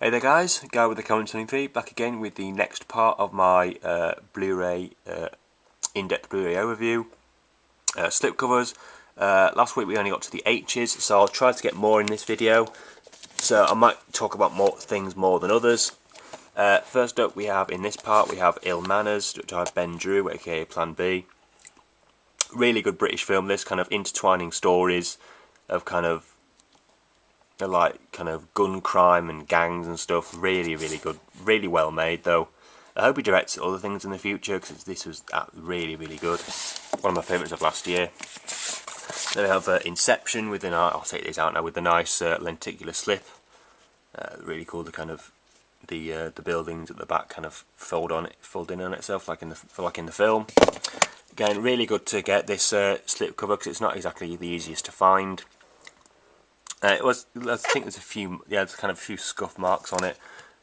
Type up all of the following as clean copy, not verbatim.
Hey there guys, Guy with the Current 23 back again with the next part of my Blu-ray, in-depth Blu-ray overview, slipcovers. Last week we only got to the H's, so I'll try to get more in this video, so I might talk about more things more than others. First up we have, in this part, we have Ill Manners, directed by Ben Drew, aka Plan B. Really good British film, this kind of intertwining stories of kind of gun crime and gangs and stuff. Really good, really well made though. I hope he directs other things in the future because this was really good. One of my favourites of last year. Then we have Inception with I'll take these out now, with the nice lenticular slip. Really cool. The kind of the buildings at the back kind of fold in on itself like in the film. Again, really good to get this slip cover because it's not exactly the easiest to find. I think there's a few, there's kind of a few scuff marks on it,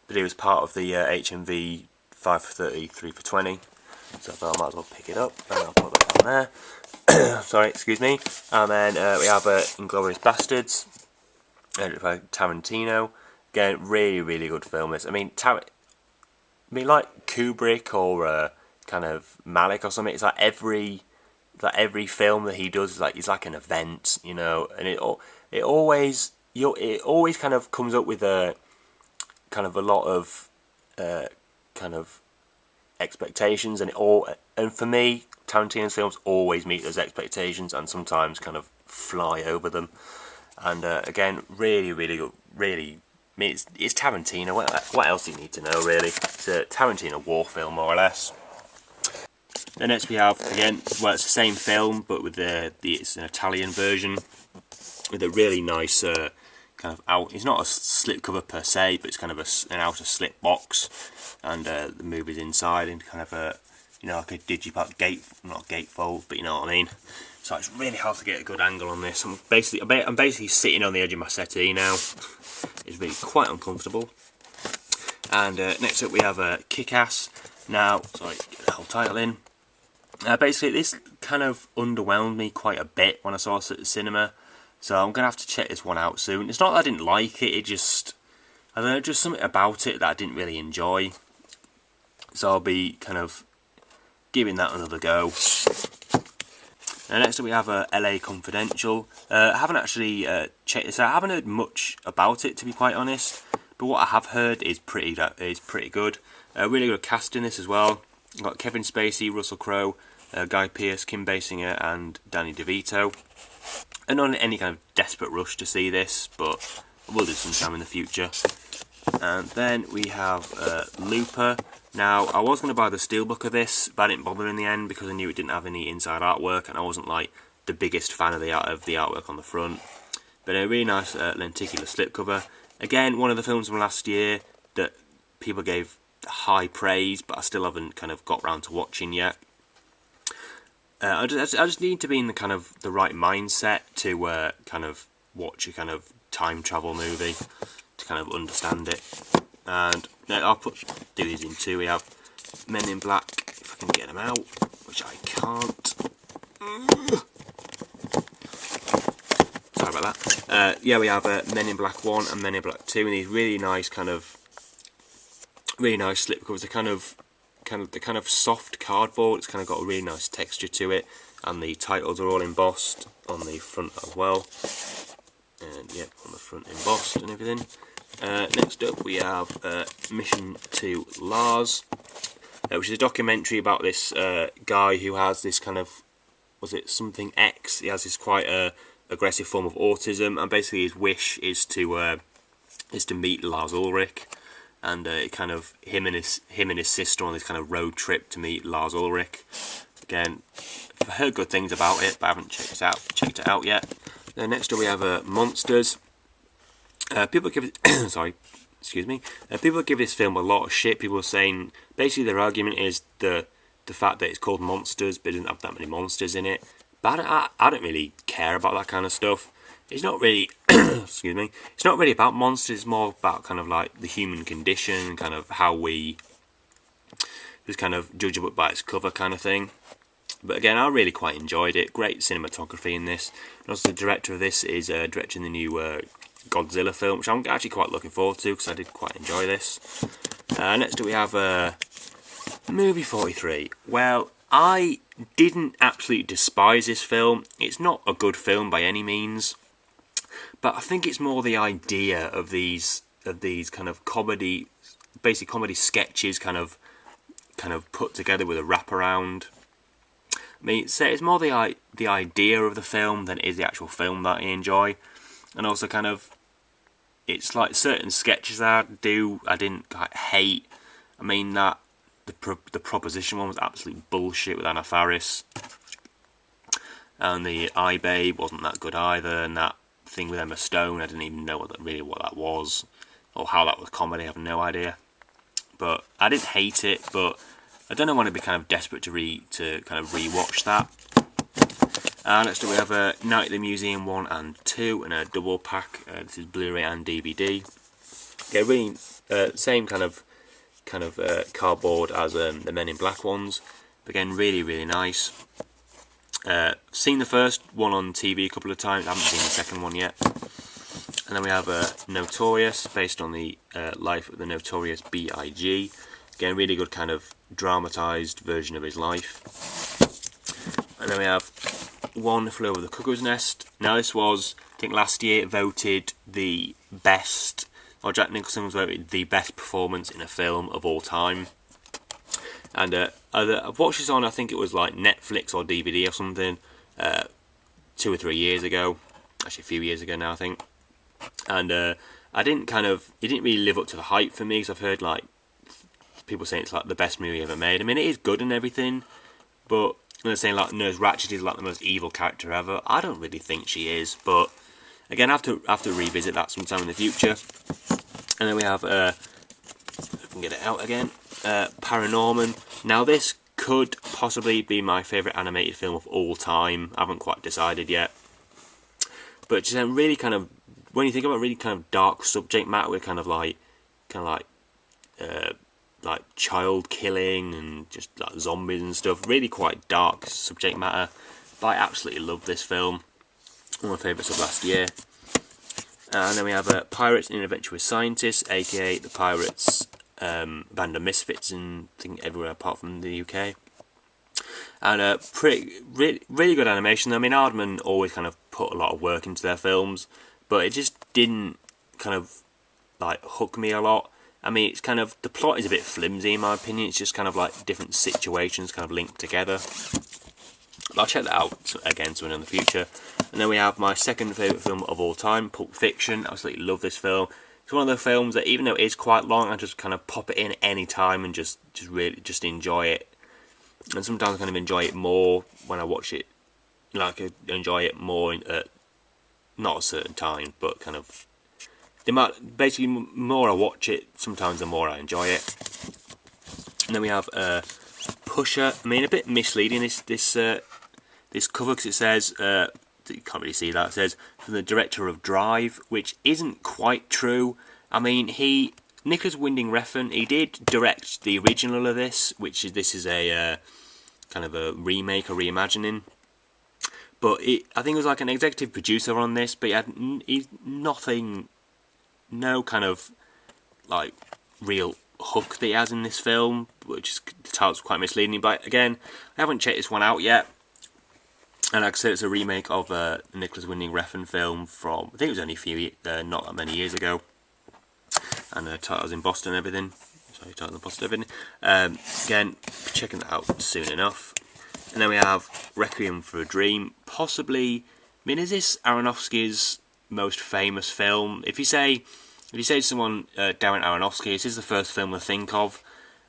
but it was part of the HMV 5 for 30, 3 for 20, so I thought I might as well pick it up, and I'll put that down there. Sorry, excuse me. And then we have Inglourious Bastards, by Tarantino. Again, really good film. This, I mean, like Kubrick or kind of Malick or something. It's like every film that he does is like an event, you know, and it always kind of comes up with a kind of a lot of kind of expectations, and for me, Tarantino's films always meet those expectations and sometimes kind of fly over them. And again, really good. Really, I mean, it's Tarantino. What else do you need to know, really? It's a Tarantino war film, more or less. Then next we have, again, well, it's the same film, but with it's an Italian version, with a really nice kind of out. It's not a slipcover per se, but it's kind of an outer slip box, and the movie's inside in kind of a, you know, like a digipack not a gatefold, but you know what I mean. So it's really hard to get a good angle on this. I'm basically sitting on the edge of my settee now. It's really quite uncomfortable. And next up we have Kick-Ass. Now, sorry, get the whole title in. Basically, this kind of underwhelmed me quite a bit when I saw it at the cinema, so I'm going to have to check this one out soon. It's not that I didn't like it, I don't know, just something about it that I didn't really enjoy. So I'll be kind of giving that another go. Next up we have LA Confidential. I haven't actually checked this out. I haven't heard much about it, to be quite honest, but what I have heard is pretty good. Really good cast in this as well. You've got Kevin Spacey, Russell Crowe, Guy Pearce, Kim Basinger and Danny DeVito. And not in any kind of desperate rush to see this, but we'll do sometime in the future. And then we have Looper. Now, I was going to buy the steelbook of this, but I didn't bother in the end because I knew it didn't have any inside artwork, and I wasn't like the biggest fan of the artwork on the front. But a really nice lenticular slipcover. Again, one of the films from last year that people gave high praise, but I still haven't kind of got round to watching yet. I just need to be in the kind of the right mindset to kind of watch a kind of time travel movie to kind of understand it. And I'll do these in two. We have Men in Black, if I can get them out, which I can't. Sorry about that. Yeah, we have Men in Black 1 and Men in Black 2, and these really nice slipcovers. The kind of soft cardboard. It's kind of got a really nice texture to it, and the titles are all embossed on the front as well. And yep, on the front embossed and everything. Next up we have Mission to Lars, which is a documentary about this guy who has this kind of, was it something X? He has this quite aggressive form of autism, and basically his wish is to meet Lars Ulrich. And kind of him and his sister on this kind of road trip to meet Lars Ulrich. Again, I've heard good things about it, but I haven't checked it out yet. Then next up we have Monsters. People give it, sorry, excuse me. People give this film a lot of shit. People are saying basically their argument is the fact that it's called Monsters, but it doesn't have that many monsters in it. But I don't really care about that kind of stuff. It's not really, excuse me, it's not really about monsters, it's more about kind of like the human condition, kind of how we just kind of judge a book by its cover kind of thing. But again, I really quite enjoyed it. Great cinematography in this. And also the director of this is directing the new Godzilla film, which I'm actually quite looking forward to because I did quite enjoy this. Next up we have movie 43. Well, I didn't absolutely despise this film. It's not a good film by any means, but I think it's more the idea of these kind of comedy, basic comedy sketches, kind of put together with a wraparound. I mean, it's more the idea of the film than it is the actual film that I enjoy, and also kind of it's like certain sketches that I didn't hate. I mean that the proposition one was absolute bullshit with Anna Faris, and the iBabe wasn't that good either, and that thing with Emma Stone, I didn't even know what that was, or how that was comedy. I have no idea. But I didn't hate it, but I don't know when I'd be kind of desperate to kind of rewatch that. Next up we have Night at the Museum 1 and 2 in a double pack. This is Blu-ray and DVD. Okay, really same kind of cardboard as the Men in Black ones. But again, really, really nice. Seen the first one on TV a couple of times. I haven't seen the second one yet. And then we have Notorious, based on the life of the Notorious B.I.G. Again, really good kind of dramatised version of his life. And then we have One Flew Over the Cuckoo's Nest. Now this was, I think last year, voted the best, or Jack Nicholson was voted the best performance in a film of all time. And I've watched this on, I think it was like Netflix or DVD or something, 2 or 3 years ago. Actually a few years ago now, I think. And it didn't really live up to the hype for me, because I've heard like people saying it's like the best movie ever made. I mean, it is good and everything, but when they're saying like Nurse Ratched is like the most evil character ever, I don't really think she is. But again, I have to revisit that sometime in the future. And then we have, if I can get it out again, Paranorman. Now this could possibly be my favourite animated film of all time. I haven't quite decided yet. But just really kind of, when you think about really kind of dark subject matter with kind of like child killing and just like zombies and stuff, really quite dark subject matter. But I absolutely love this film. One of my favourites of last year. And then we have Pirates in an Adventure with Scientists, aka the Pirates band of misfits in I think everywhere apart from the UK. And really good animation. I mean, Aardman always kind of put a lot of work into their films, but it just didn't kind of like hook me a lot. I mean, it's kind of, the plot is a bit flimsy in my opinion. It's just kind of like different situations kind of linked together. But I'll check that out again soon in the future. And then we have my second favourite film of all time, Pulp Fiction. I absolutely love this film. It's one of those films that even though it is quite long, I just kind of pop it in at any time and just really enjoy it. And sometimes I kind of enjoy it more when I watch it. Like, I enjoy it more at not a certain time, but kind of basically more I watch it, sometimes the more I enjoy it. And then we have Pusher. I mean, a bit misleading this cover, because it says you can't really see that. It says from the director of Drive, which isn't quite true. I mean, Nicholas Winding Refn, he did direct the original of this, this is a kind of a remake or reimagining. But I think it was like an executive producer on this, but he's no kind of like real hook that he has in this film, which is, the title's quite misleading. But again, I haven't checked this one out yet. And like I said, it's a remake of a Nicholas Winding Refn film from, I think it was only not that many years ago. And the title's in Boston and everything. Sorry, title's in Boston and everything. Again, checking that out soon enough. And then we have Requiem for a Dream. Possibly, I mean, is this Aronofsky's most famous film? If you say to someone, Darren Aronofsky, is this the first film to think of?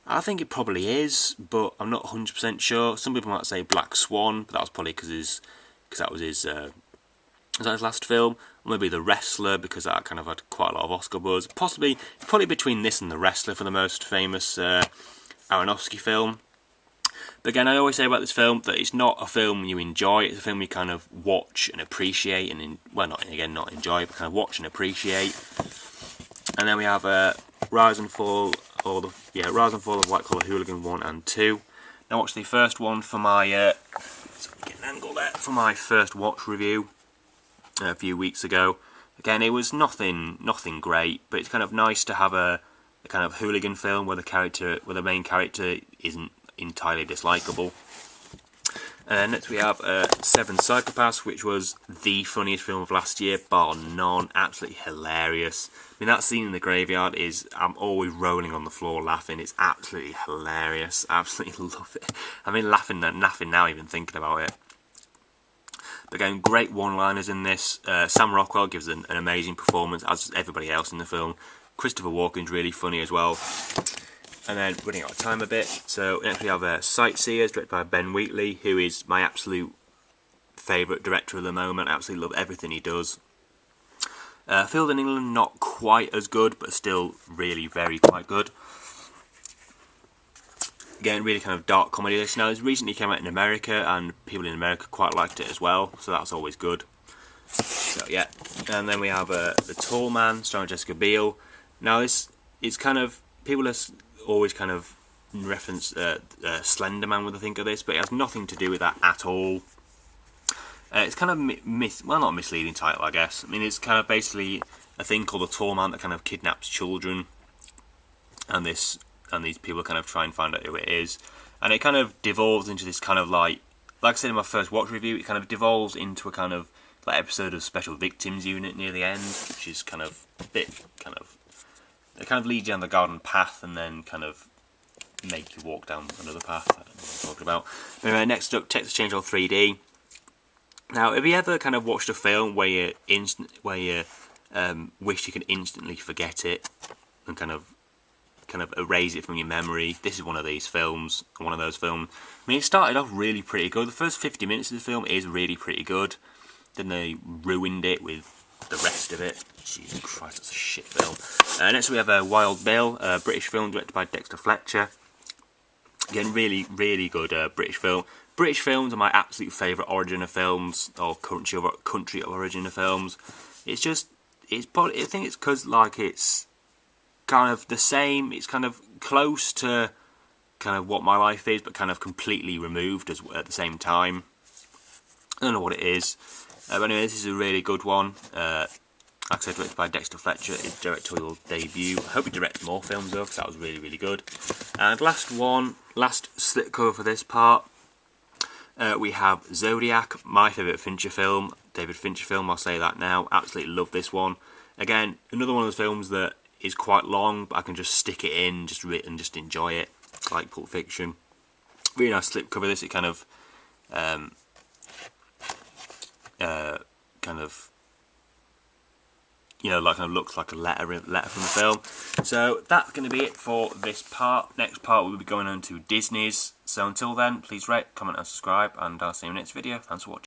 I think it probably is, but I'm not 100% sure. Some people might say Black Swan, but that was probably because that was his last film. Or maybe The Wrestler, because that kind of had quite a lot of Oscar buzz. Probably between this and The Wrestler for the most famous Aronofsky film. But again, I always say about this film that it's not a film you enjoy. It's a film you kind of watch and appreciate, and not enjoy, but kind of watch and appreciate. And then we have Rise and Fall of White Collar Hooligan 1 and 2. Now, watch the first one for my get an angle there for my first watch review a few weeks ago. Again, it was nothing great, but it's kind of nice to have a kind of hooligan film where the main character isn't entirely dislikable. Next we have Seven Psychopaths, which was the funniest film of last year, bar none. Absolutely hilarious. I mean, that scene in the graveyard is, I'm always rolling on the floor laughing. It's absolutely hilarious. Absolutely love it. I mean, laughing now even thinking about it. But again, great one-liners in this. Sam Rockwell gives an amazing performance, as does everybody else in the film. Christopher Walken's really funny as well. And then running out of time a bit, so next we have Sightseers, directed by Ben Wheatley, who is my absolute favourite director at the moment. I absolutely love everything he does. Filmed in England, not quite as good, but still really quite good. Again, really kind of dark comedy. This now, this recently came out in America, and people in America quite liked it as well, so that's always good. So yeah, and then we have The Tall Man, starring Jessica Biel. Now this is kind of, people are always kind of reference Slender Man when they think of this, but it has nothing to do with that at all. It's kind of well, not a misleading title, I guess. I mean, it's kind of basically a thing called a tall man that kind of kidnaps children, and these people kind of try and find out who it is, and it kind of devolves into this kind of like I said in my first watch review, it kind of devolves into a kind of like episode of Special Victims Unit near the end, which is kind of a bit kind of. They kind of lead you down the garden path and then kind of make you walk down another path. I don't know what I'm talking about. Anyway, next up, Texas Chainsaw 3D. Now, have you ever kind of watched a film where you wish you could instantly forget it and kind of erase it from your memory? This is one of those films. I mean, it started off really pretty good. The first 50 minutes of the film is really pretty good. Then they ruined it with the rest of it. Jesus Christ, that's a shit film. Next we have Wild Bill, a British film directed by Dexter Fletcher. Again, really good British film. British films are my absolute favourite origin of films, or country of origin of films. I think it's because like it's kind of the same. It's kind of close to kind of what my life is, but kind of completely removed at the same time. I don't know what it is. But anyway, this is a really good one. Like I said, directed by Dexter Fletcher, his directorial debut. I hope he directs more films though, because that was really good. And last slipcover for this part, we have Zodiac, my favourite Fincher film, David Fincher film, I'll say that now. Absolutely love this one. Again, another one of those films that is quite long, but I can just stick it in and just enjoy it, like Pulp Fiction. Really nice slipcover this, it kind of looks like a letter from the film. So that's going to be it for this part. Next part we'll be going on to Disney's. So until then, please rate, comment and subscribe, and I'll see you in the next video. Thanks for watching.